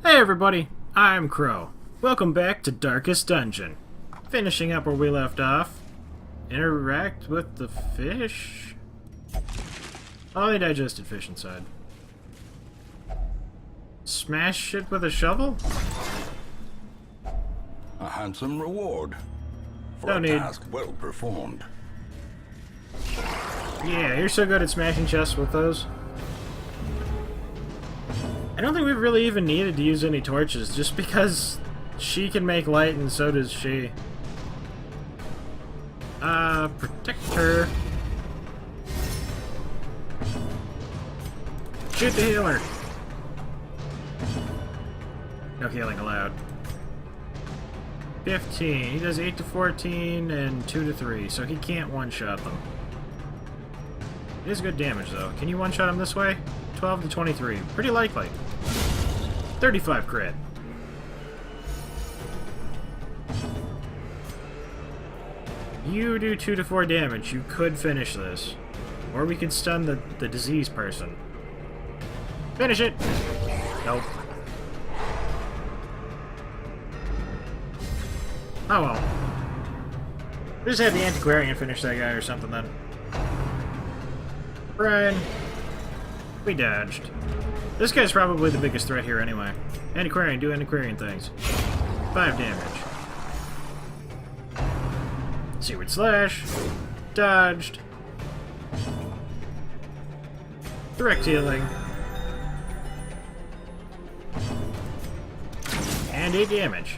Hey everybody, I'm Crow. Welcome back to Darkest Dungeon. Finishing up where we left off. Interact with the fish? Oh, they digested fish inside. Smash it with a shovel? A handsome reward for No a need. task well performed. Yeah, you're so good at smashing chests with those. I don't think we've really even needed to use any torches, just because she can make light and so does she. Protect her. Shoot the healer! No healing allowed. 15. He does 8 to 14 and 2 to 3, so he can't one-shot them. It is good damage, though. Can you one-shot him this way? 12 to 23. Pretty likely. 35 crit. You do 2 to 4 damage. You could finish this. Or we could stun the diseased person. Finish it! Nope. Oh well. We just had the antiquarian finish that guy or something then. Brian. We dodged. This guy's probably the biggest threat here anyway. Antiquarian, do antiquarian things. 5 damage. Seaward slash. Dodged. Direct healing. And 8 damage.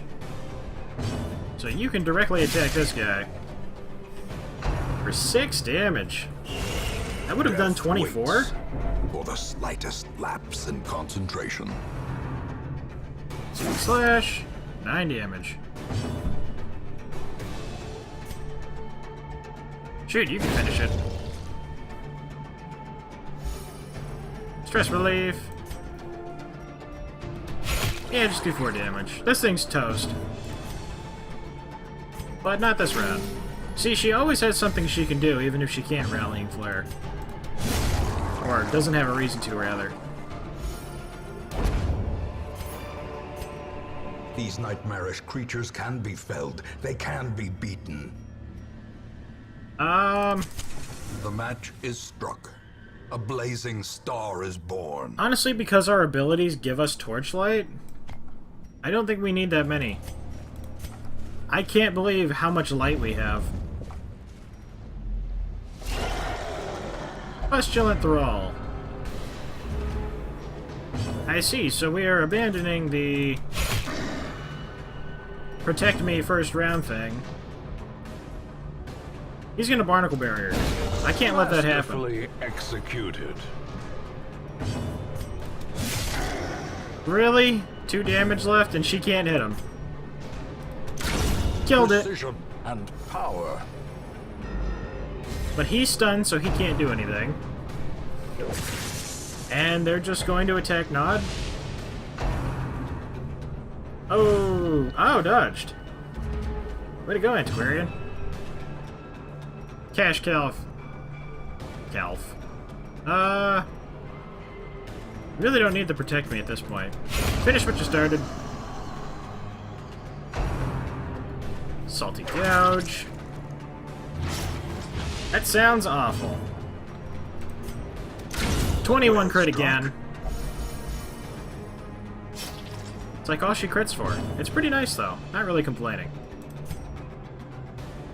So you can directly attack this guy. For 6 damage. That would have done 24? Waits for the slightest lapse in concentration. Slash. 9 damage. Shoot, you can finish it. Stress relief. Yeah, just do 4 damage. This thing's toast. But not this round. See, she always has something she can do, even if she can't Rallying Flare. Or doesn't have a reason to, rather. These nightmarish creatures can be felled. They can be beaten. The match is struck. A blazing star is born. Honestly, because our abilities give us torchlight, I don't think we need that many. I can't believe how much light we have. Pestilent Thrall. I see, so we are abandoning the protect me first round thing. He's gonna Barnacle Barrier. I can't let that happen. Masterfully executed. Really? 2 damage left and she can't hit him. Killed it. Precision and power. But he's stunned, so he can't do anything. And they're just going to attack Nod. Oh, dodged. Way to go, Antiquarian. Cash Calf. Really don't need to protect me at this point. Finish what you started. Salty Gouge. That sounds awful. 21 crit again. It's like all she crits for. It's pretty nice though. Not really complaining.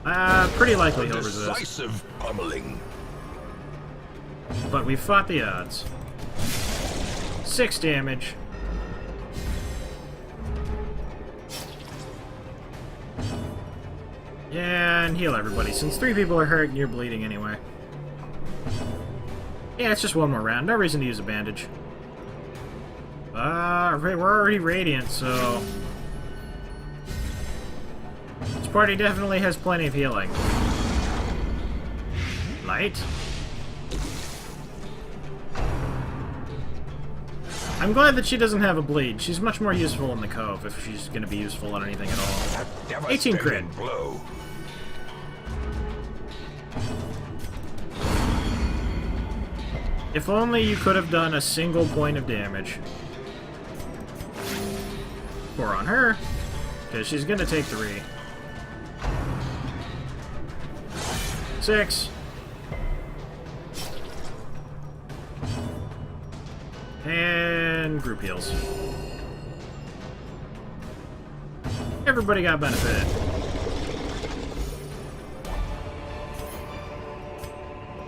Pretty likely he'll resist. Decisive pummeling. But we fought the odds. 6 damage. Yeah, and heal everybody, since 3 people are hurt and you're bleeding anyway. Yeah, it's just one more round. No reason to use a bandage. We're already radiant, so... This party definitely has plenty of healing. Light. I'm glad that she doesn't have a bleed. She's much more useful in the Cove, if she's going to be useful on anything at all. 18 crit. Blow. If only you could have done a single point of damage. 4 on her, because she's gonna take 3. 6. And group heals. Everybody got benefited.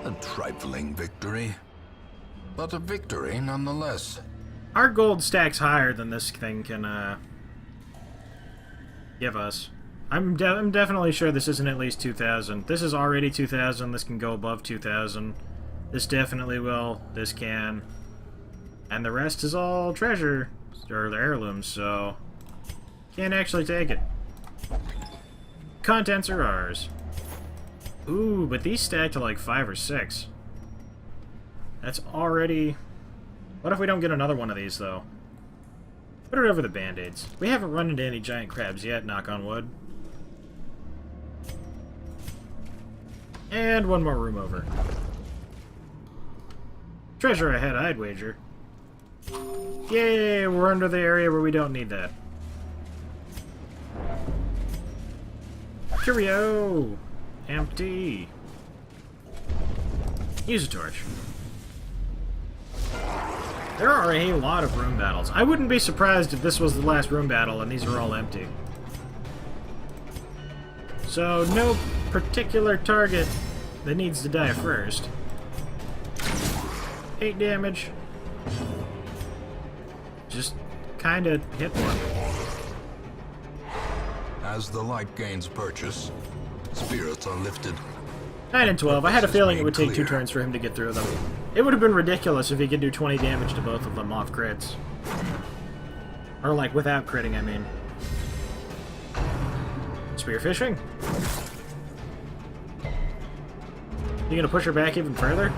A trifling victory, but a victory nonetheless. Our gold stacks higher than this thing can give us. I'm definitely sure this isn't at least 2,000. This is already 2,000. This can go above 2,000. This definitely will. This can. And the rest is all treasure, or the heirlooms, so can't actually take it. Contents are ours. Ooh, but these stack to like 5 or 6. That's already... What if we don't get another one of these, though? Put it over the band-aids. We haven't run into any giant crabs yet, knock on wood. And one more room over. Treasure ahead, I'd wager. Yay, we're under the area where we don't need that. Cheerio! Empty. Use a torch. There are a lot of room battles. I wouldn't be surprised if this was the last room battle and these are all empty. So, no particular target that needs to die first. 8 damage. Just kinda hit one. As the light gains purchase, spirits are lifted. 9 and 12. I had a feeling it would take 2 turns for him to get through them. It would have been ridiculous if he could do 20 damage to both of them off crits. Or, like, without critting, I mean. Spearfishing? You gonna push her back even further?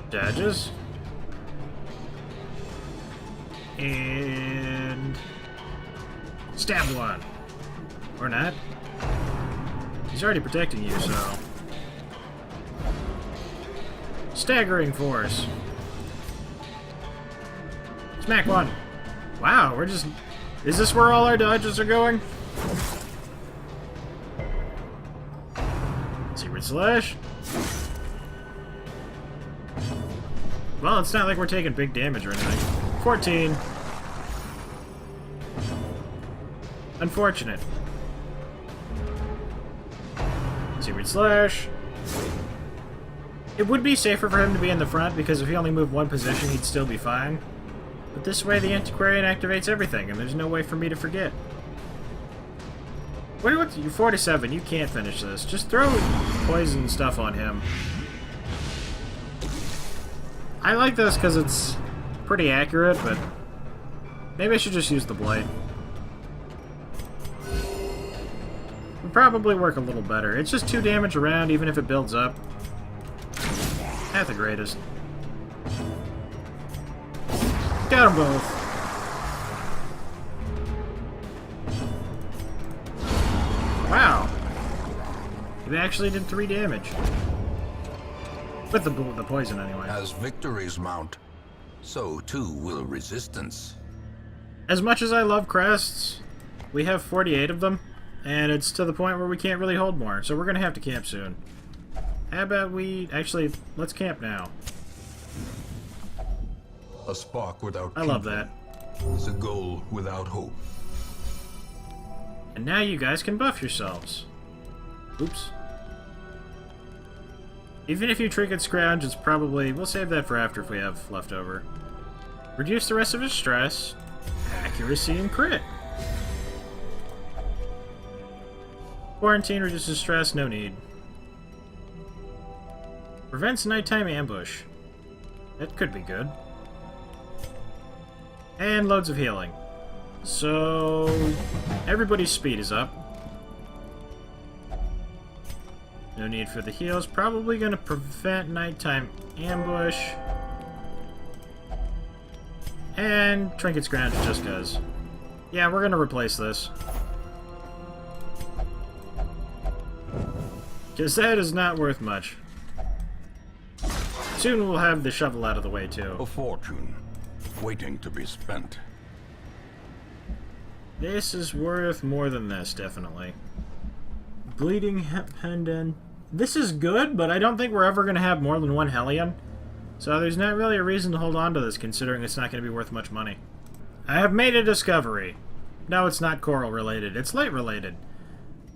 Dodges. And... stab one. Or not. He's already protecting you, so... Staggering force. Smack one. Wow, we're just... Is this where all our dodges are going? Secret slash. Well, it's not like we're taking big damage or anything. 14. Unfortunate. Secret slash. It would be safer for him to be in the front, because if he only moved one position, he'd still be fine. But this way, the Antiquarian activates everything, and there's no way for me to forget. You're 47, you can't finish this. Just throw poison stuff on him. I like this because it's pretty accurate, but maybe I should just use the Blight. Would probably work a little better. It's just 2 damage around, even if it builds up. Not the greatest. Got them both. Wow. It actually did 3 damage. With the poison, anyway. As victories mount, so too will resistance. As much as I love crests, we have 48 of them, and it's to the point where we can't really hold more, so we're gonna have to camp soon. How about we... Actually, let's camp now. A spark without I love that. is a goal without hope. And now you guys can buff yourselves. Oops. Even if you trinket scrounge, it's probably... We'll save that for after if we have leftover. Reduce the rest of his stress, accuracy, and crit. Quarantine reduces stress, no need. Prevents nighttime ambush. That could be good. And loads of healing. So... everybody's speed is up. No need for the heals. Probably going to prevent nighttime ambush. And Trinket Scrounge just goes. Yeah, we're going to replace this. Because that is not worth much. Soon we'll have the shovel out of the way, too. A fortune. waiting to be spent. This is worth more than this, definitely. Bleeding Pendant. This is good, but I don't think we're ever going to have more than one Hellion. So there's not really a reason to hold on to this, considering it's not going to be worth much money. I have made a discovery. No, it's not coral related. It's light related.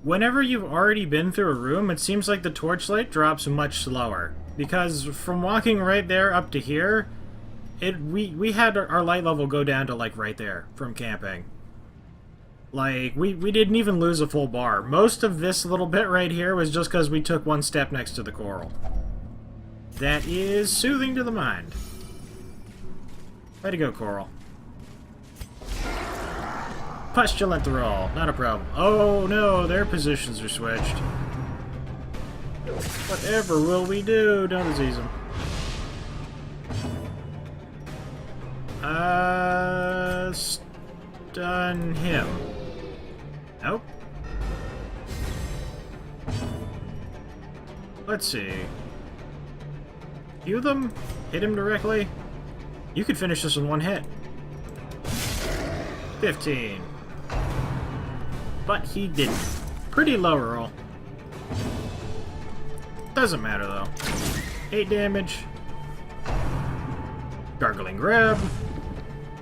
Whenever you've already been through a room, it seems like the torchlight drops much slower. Because from walking right there up to here, we had our light level go down to like right there from camping. Like, we didn't even lose a full bar. Most of this little bit right here was just because we took one step next to the coral. That is soothing to the mind. Way to go, coral. Pustulant roll, not a problem. Oh no, their positions are switched. Whatever will we do? Don't disease them. Stun him. Nope. Let's see. Heal them? Hit him directly? You could finish this in one hit. 15. But he didn't. Pretty low roll. Doesn't matter though. 8 damage. Gargling grab.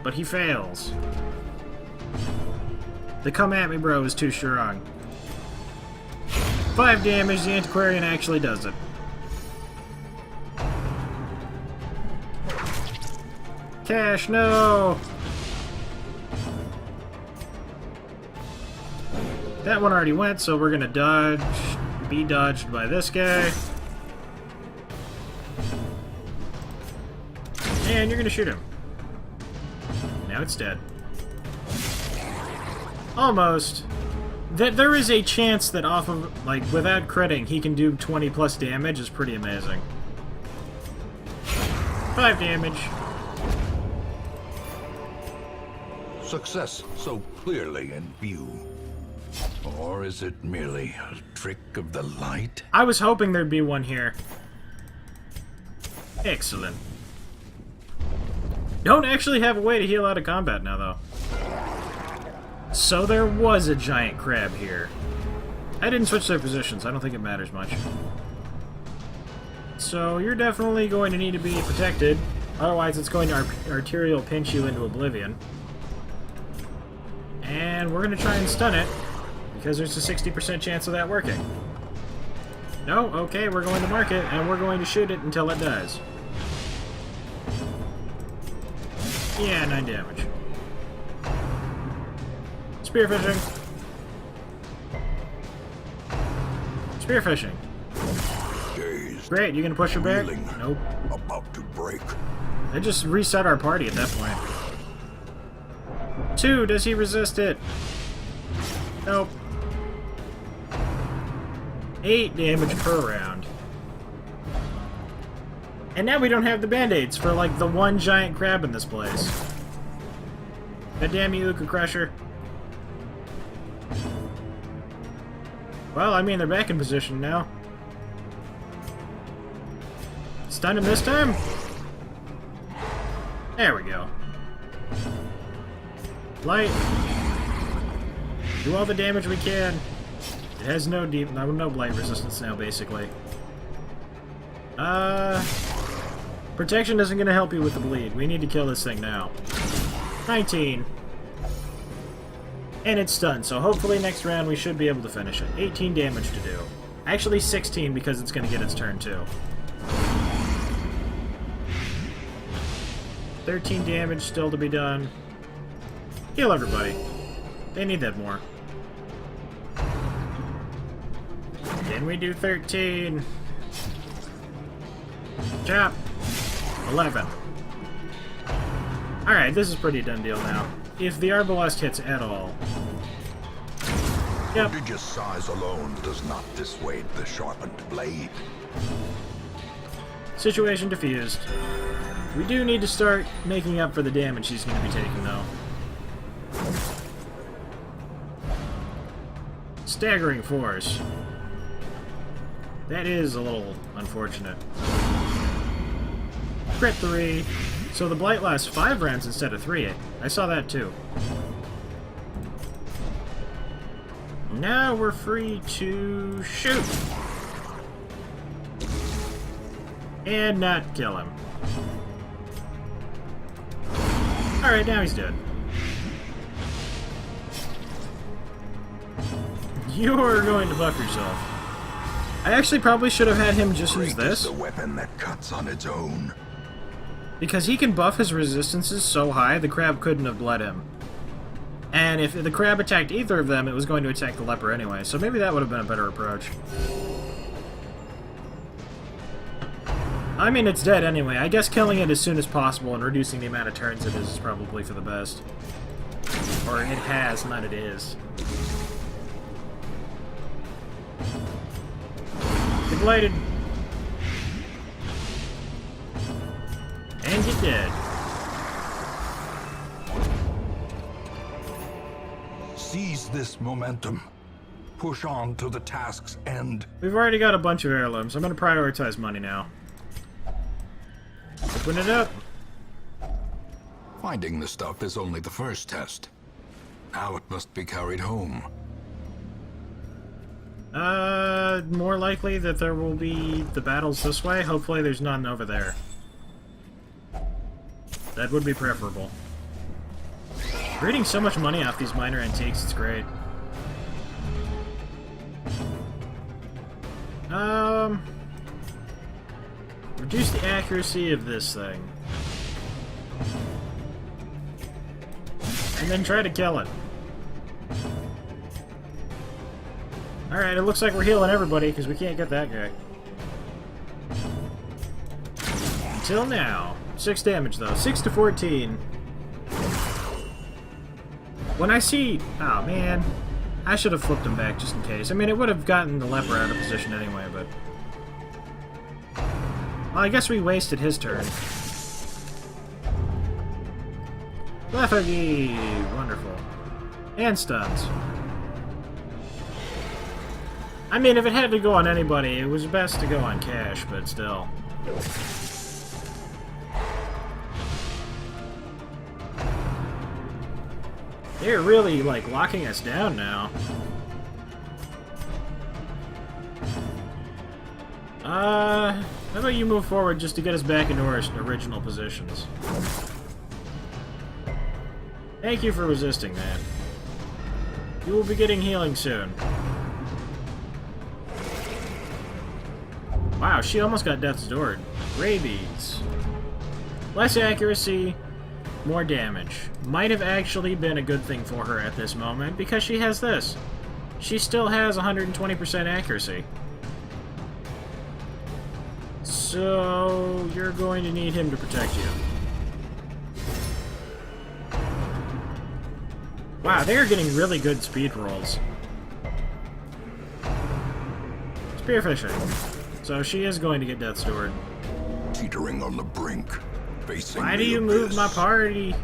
But he fails. The come at me bro is too strong. 5 damage, the Antiquarian actually does it. Cash, no! That one already went, so we're gonna dodge. Be dodged by this guy. And you're gonna shoot him. Now it's dead. Almost. That there is a chance that off of, like, without critting, he can do 20 plus damage is pretty amazing. 5 damage. Success so clearly in view. Or is it merely a trick of the light? I was hoping there'd be one here. Excellent. Don't actually have a way to heal out of combat now, though. So there was a giant crab here. I didn't switch their positions. I don't think it matters much. So you're definitely going to need to be protected. Otherwise, it's going to arterial pinch you into oblivion. And we're going to try and stun it, because there's a 60% chance of that working. No? Okay, we're going to mark it, and we're going to shoot it until it dies. Yeah, 9 damage. Spearfishing. Spearfishing. Dazed, Great, you gonna push her back? reeling, Nope. about to break. They just reset our party at that point. 2, does he resist it? Nope. 8 damage per round. And now we don't have the band-aids for, like, the one giant crab in this place. God damn you, Uka Crusher. Well, I mean, they're back in position now. Stun him this time? There we go. Light. Do all the damage we can. It has no blight resistance now, basically. Protection isn't going to help you with the bleed. We need to kill this thing now. 19. And it's stunned, so hopefully next round we should be able to finish it. 18 damage to do. Actually 16 because it's going to get its turn too. 13 damage still to be done. Heal everybody. They need that more. Can we do 13? Chop. 11. Alright, this is pretty done deal now. If the Arbalest hits at all. Yep. Prodigious size alone does not dissuade the sharpened blade. Situation diffused. We do need to start making up for the damage he's going to be taking, though. Staggering force. That is a little unfortunate. Crit 3. So the Blight lasts 5 rounds instead of 3. I saw that too. Now we're free to shoot. And not kill him. Alright, now he's dead. You're going to buff yourself. I actually probably should have had him just use this. The weapon that cuts on its own. Because he can buff his resistances so high, the crab couldn't have bled him. And if the crab attacked either of them, it was going to attack the leper anyway, so maybe that would have been a better approach. I mean, it's dead anyway. I guess killing it as soon as possible and reducing the amount of turns it is probably for the best. Or it has, not it is. Get blighted. And get dead. Seize this momentum. Push on to the task's end. We've already got a bunch of heirlooms. I'm going to prioritize money now. Open it up. Finding the stuff is only the first test. Now it must be carried home. More likely that there will be the battles this way. Hopefully there's none over there. That would be preferable. We're getting so much money off these minor antiques, it's great. Reduce the accuracy of this thing. And then try to kill it. Alright, it looks like we're healing everybody, because we can't get that guy. Until now. 6 damage, though. 6 to 14. When I see... Oh, man. I should have flipped him back, just in case. I mean, it would have gotten the leper out of position anyway, but... Well, I guess we wasted his turn. Lethargy! Wonderful. And stuns. I mean, if it had to go on anybody, it was best to go on Cash, but still. They're really, like, locking us down now. How about you move forward just to get us back into our original positions? Thank you for resisting that. You will be getting healing soon. Wow, she almost got Death's Door. Rabies. Less accuracy, more damage. Might have actually been a good thing for her at this moment, because she has this. She still has 120% accuracy. So, you're going to need him to protect you. Wow, they are getting really good speed rolls. Spearfishing. So she is going to get Death's Door. Teetering on the brink. Facing Why do the you move abyss. my party?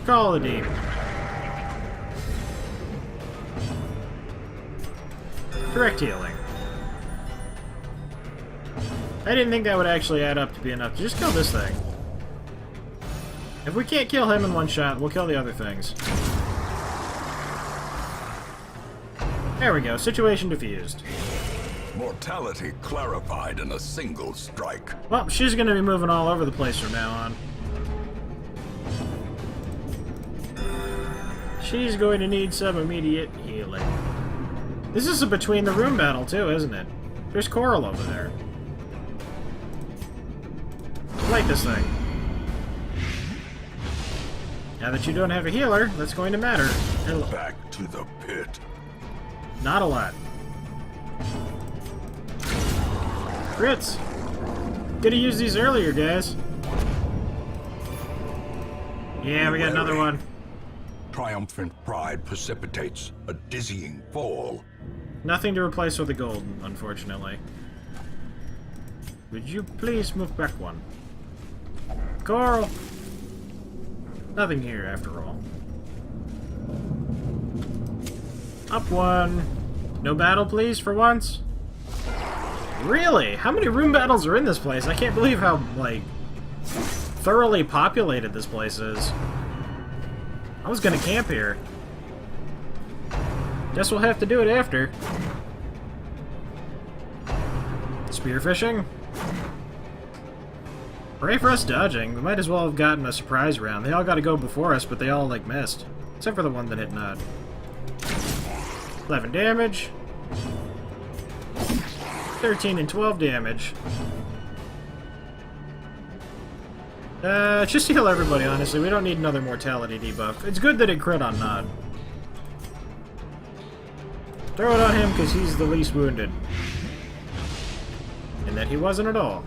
Call the demon. Direct healing. I didn't think that would actually add up to be enough to just kill this thing. If we can't kill him in one shot, we'll kill the other things. There we go, situation diffused. Mortality clarified in a single strike. Well, she's gonna be moving all over the place from now on. She's going to need some immediate healing. This is a between the room battle too, isn't it? There's Coral over there. Light this thing. Now that you don't have a healer, that's going to matter. Back to the pit. Not a lot. Crits! Could've used these earlier, guys. Yeah, we got another one. Triumphant pride precipitates a dizzying fall. Nothing to replace with the gold, unfortunately. Would you please move back one? Coral! Nothing here, after all. Up one. No battle, please, for once? Really? How many room battles are in this place? I can't believe how, like, thoroughly populated this place is. I was gonna camp here. Guess we'll have to do it after. Spearfishing? Hooray for us dodging. We might as well have gotten a surprise round. They all got to go before us, but they all, like, missed. Except for the one that hit Nod. 11 damage. 13 and 12 damage. Just heal everybody, honestly. We don't need another mortality debuff. It's good that it crit on Nod. Throw it on him because he's the least wounded. And that he wasn't at all.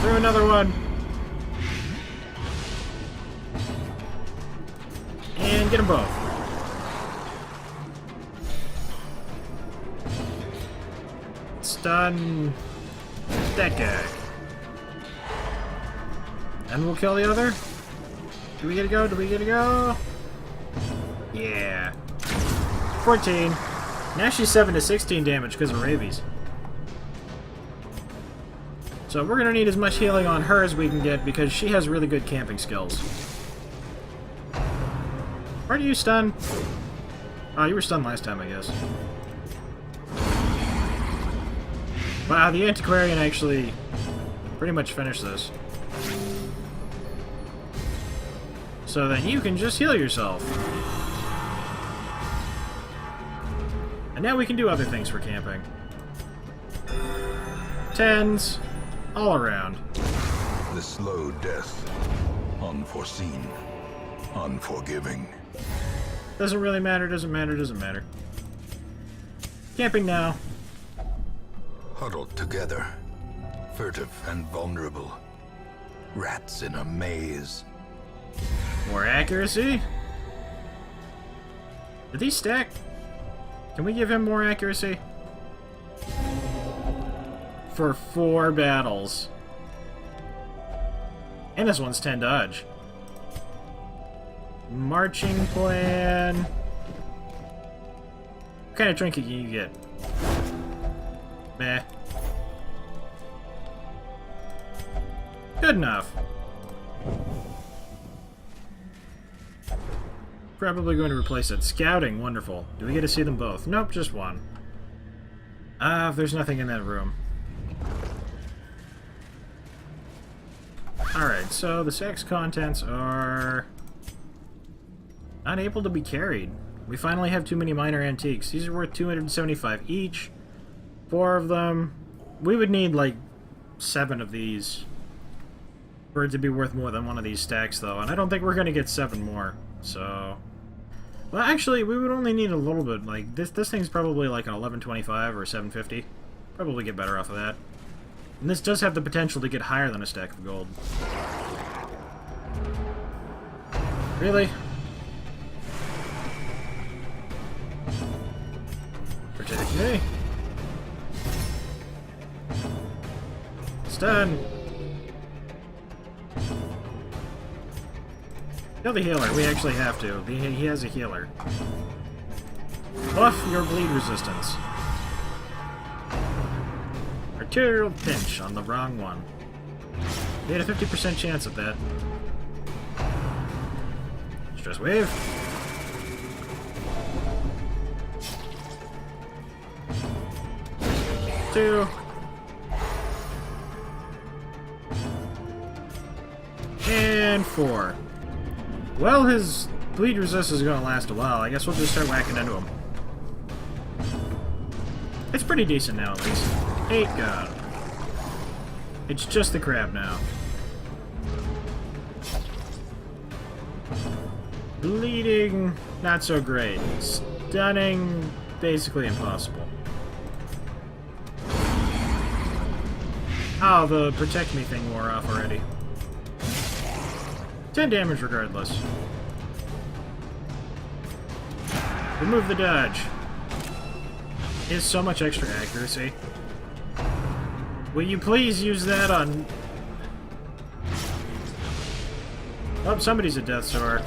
Throw another one. And get them both. Stun that guy. And we'll kill the other? Do we get to go? Do we get to go? Yeah. 14. Now she's 7 to 16 damage because of rabies. So we're going to need as much healing on her as we can get because she has really good camping skills. Where do you stun? Oh, you were stunned last time, I guess. Wow, the Antiquarian actually pretty much finished this. So then you can just heal yourself. And now we can do other things for camping. 10s. All around. The slow death. Unforeseen. Unforgiving. Doesn't really matter, doesn't matter, doesn't matter. Camping now. Huddled together. Furtive and vulnerable. Rats in a maze. More accuracy? Did these stack? Can we give him more accuracy? For 4 battles. And this one's 10 dodge. Marching plan. What kind of trinket can you get? Meh. Good enough. Probably going to replace it. Scouting, wonderful. Do we get to see them both? Nope, just one. If there's nothing in that room. Alright, so the sack's contents are unable to be carried. We finally have too many minor antiques. These are worth 275 each. 4 of them. We would need like 7 of these for it to be worth more than one of these stacks, though. And I don't think we're going to get 7 more. So, well, actually, we would only need a little bit. Like this thing's probably like an 1125 or 750. Probably get better off of that. And this does have the potential to get higher than a stack of gold. Really? Protect me. Stun. Kill the healer. We actually have to. He has a healer. Buff your bleed resistance. Arterial pinch on the wrong one. We had a 50% chance of that. Stress wave. Two. And 4. Well, his bleed resist is going to last a while. I guess we'll just start whacking into him. It's pretty decent now, at least. 8 gone. It's just the crab now. Bleeding, not so great. Stunning, basically impossible. Oh, the protect me thing wore off already. 10 damage regardless. Remove the dodge. He has so much extra accuracy. Will you please use that on... Oh, somebody's a Death Star.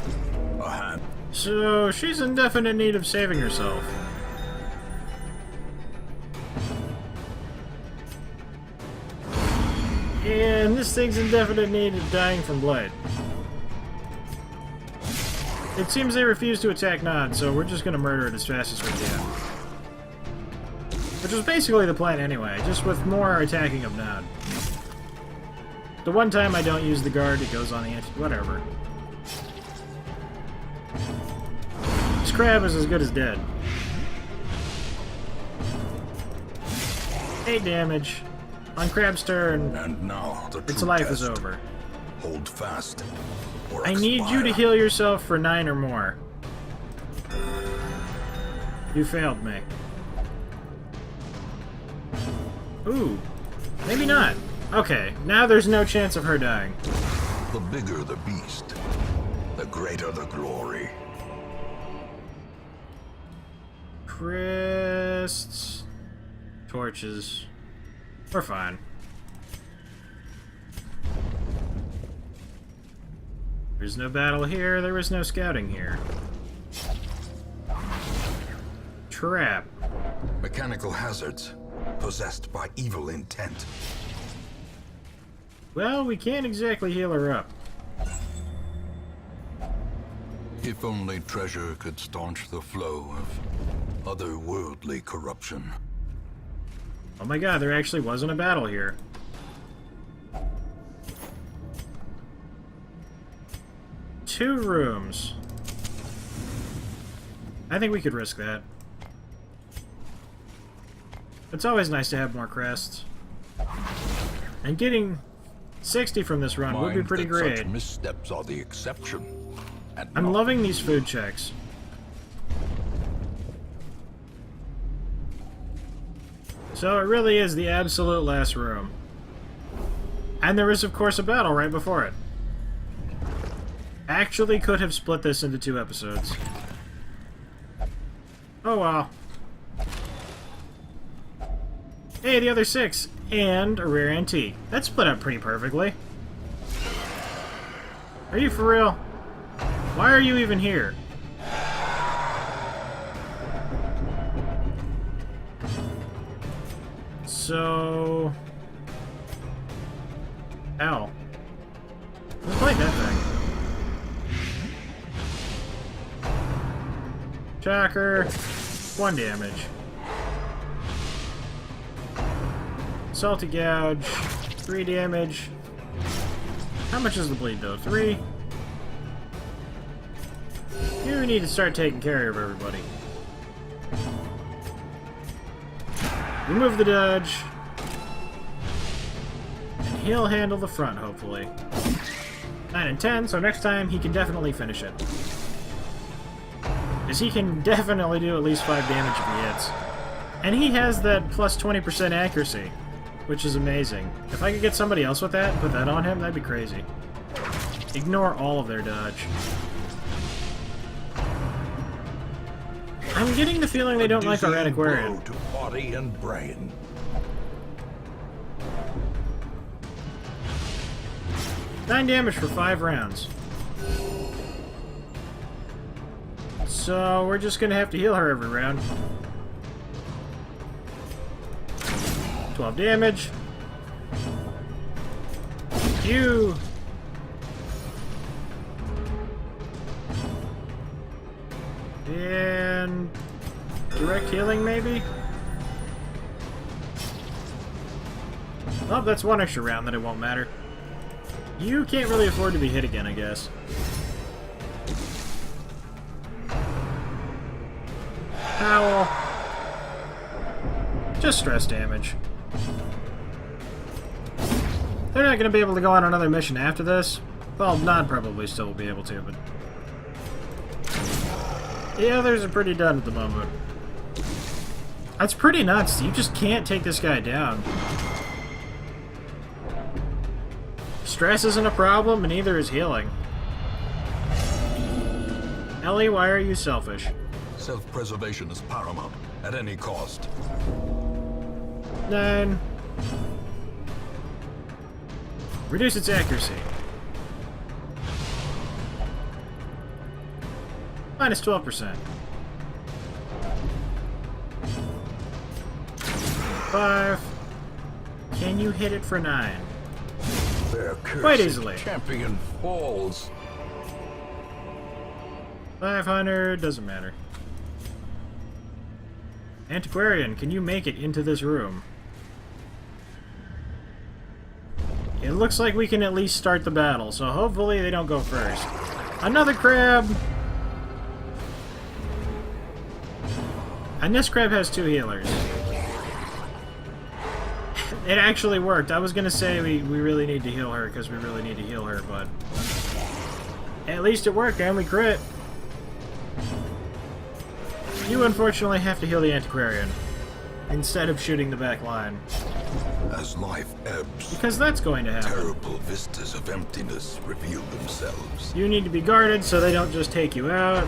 So, she's in definite need of saving herself. And and this thing's in definite need of dying from blood. It seems they refuse to attack Nod, so we're just gonna murder it as fast as we can. Which was basically the plan anyway, just with more attacking of Nod. The one time I don't use the guard, it goes on the anti- whatever. This crab is as good as dead. 8 damage. On Crab's turn, And now the its true life test. is over. Hold fast. Or I need you to expire. heal yourself for 9 or more. You failed me. Ooh. Maybe not. Okay, now there's no chance of her dying. The bigger the beast, the greater the glory. Crests. Torches. We're fine. There's no battle here, there was no scouting here. Trap. Mechanical hazards, possessed by evil intent. Well, we can't exactly heal her up. If only treasure could staunch the flow of otherworldly corruption. Oh my god, there actually wasn't a battle here. Two rooms. I think we could risk that. It's always nice to have more crests. And getting 60 from this run would be Mind pretty that great. Such missteps are the exception. And I'm not loving these food checks. So it really is the absolute last room. And there is, of course, a battle right before it. Actually could have split this into 2 episodes. Oh well. Hey, the other 6. And a rare antique. That split up pretty perfectly. Are you for real? Why are you even here? So... Ow. Let's play that thing. Shocker. 1 damage. Salty Gouge. 3 damage. How much is the bleed, though? 3? You need to start taking care of everybody. Remove the dodge. And he'll handle the front, hopefully. 9 and 10, so next time he can definitely finish it. Because he can definitely do at least 5 damage if he hits. And he has that plus 20% accuracy, which is amazing. If I could get somebody else with that and put that on him, that'd be crazy. Ignore all of their dodge. I'm getting the feeling they don't like our dizzying antiquarian. blow to body and brain. Nine damage for 5 rounds. So we're just gonna have to heal her every round. 12 damage. You. And direct healing, maybe? Oh, that's 1 extra round that it won't matter. You can't really afford to be hit again, I guess. Howl. Just stress damage. They're not going to be able to go on another mission after this. Well, Nod probably still will be able to, but... The others are pretty done at the moment. That's pretty nuts. You just can't take this guy down. Stress isn't a problem, and neither is healing. Ellie, why are you selfish? Self-preservation is paramount, at any cost. 9. Reduce its accuracy. Minus 12%. 5. Can you hit it for 9? Their Quite cursed easily. champion falls. 500, doesn't matter. Antiquarian, can you make it into this room? It looks like we can at least start the battle, so hopefully they don't go first. Another crab! And this crab has 2 healers. It actually worked. I was gonna say we really need to heal her, because we really need to heal her, but... At least it worked, and we crit! You unfortunately have to heal the Antiquarian, instead of shooting the back line. As life ebbs, Because that's going to happen. terrible vistas of emptiness reveal themselves. You need to be guarded so they don't just take you out.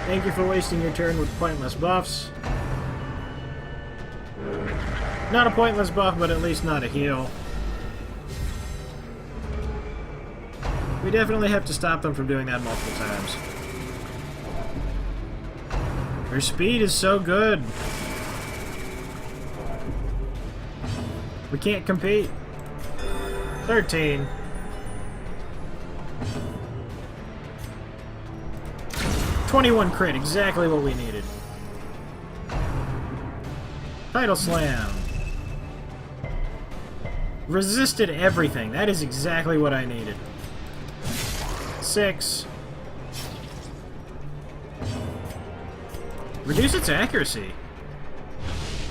Thank you for wasting your turn with pointless buffs. Not a pointless buff, but at least not a heal. We definitely have to stop them from doing that multiple times. Her speed is so good. We can't compete. 13. '21 crit, exactly what we needed. Title Slam. Resisted everything. That is exactly what I needed. 6. Reduce its accuracy.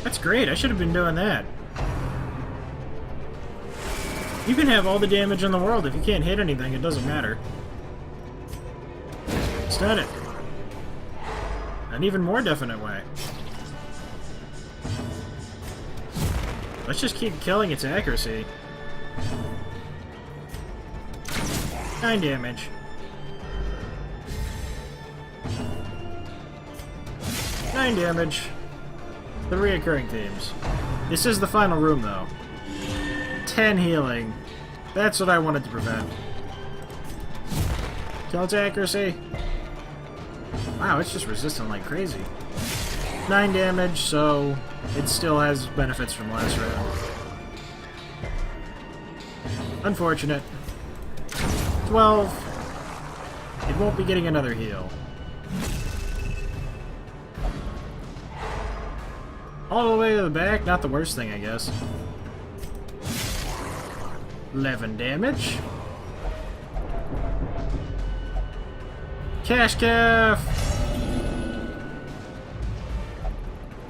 That's great. I should have been doing that. You can have all the damage in the world. If you can't hit anything, it doesn't matter. Stun it. An even more definite way. Let's just keep killing its accuracy. 9 damage. 9 damage. The reoccurring themes. This is the final room, though. 10 healing. That's what I wanted to prevent. Kill its accuracy. Wow, it's just resistant like crazy. 9 damage, so it still has benefits from last round. Unfortunate. 12. It won't be getting another heal. All the way to the back, not the worst thing, I guess. 11 damage. Cash Calf!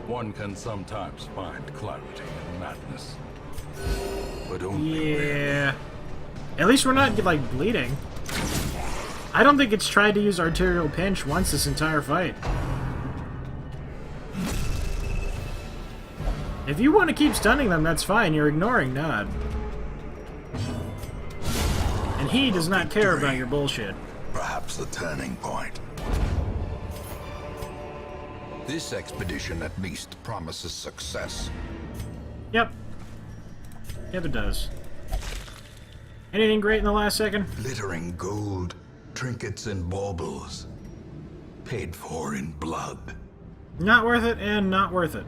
One can sometimes find clarity in madness. But only rarely. Yeah. At least we're not, like, bleeding. I don't think it's tried to use Arterial Pinch once this entire fight. If you want to keep stunning them, that's fine. You're ignoring Nod. And he does not care about your bullshit. Perhaps the turning point. This expedition at least promises success. Yep. Yep, it does. Anything great in the last second? Glittering gold, trinkets and baubles. Paid for in blood. Not worth it, and not worth it.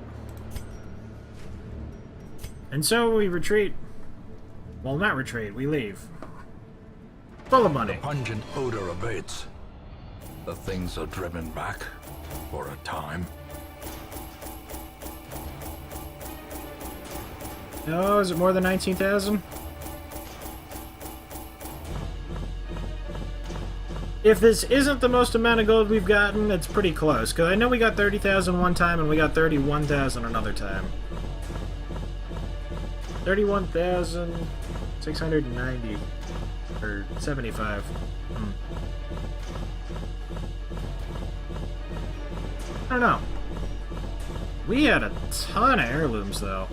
And so we retreat. Well, not retreat, we leave. Full of money. Pungent odor abates. The things are driven back for a time. Oh, is it more than 19,000? If this isn't the most amount of gold we've gotten, it's pretty close. Because I know we got 30,000 one time and we got 31,000 another time. 31,690. Or 75. I don't know. We had a ton of heirlooms, though.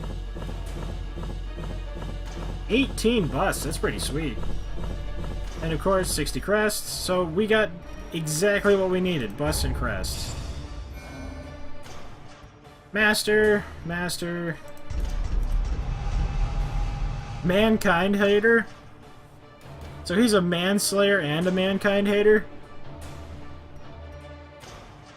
18 busts, that's pretty sweet. And of course, 60 crests, so we got exactly what we needed, busts and crests. Master. Mankind hater? So he's a manslayer and a mankind hater?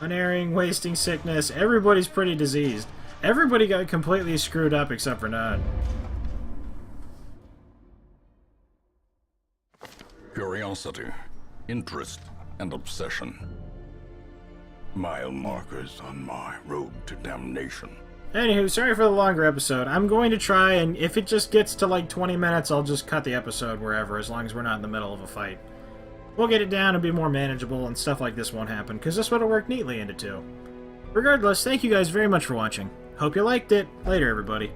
Unerring, wasting sickness, everybody's pretty diseased. Everybody got completely screwed up except for Nod. Curiosity, interest, and obsession. Mile markers on my road to damnation. Anywho, sorry for the longer episode. I'm going to try, and if it just gets to like 20 minutes, I'll just cut the episode wherever, as long as we're not in the middle of a fight. We'll get it down and be more manageable, and stuff like this won't happen, because this would have worked neatly into 2. Regardless, thank you guys very much for watching. Hope you liked it. Later, everybody.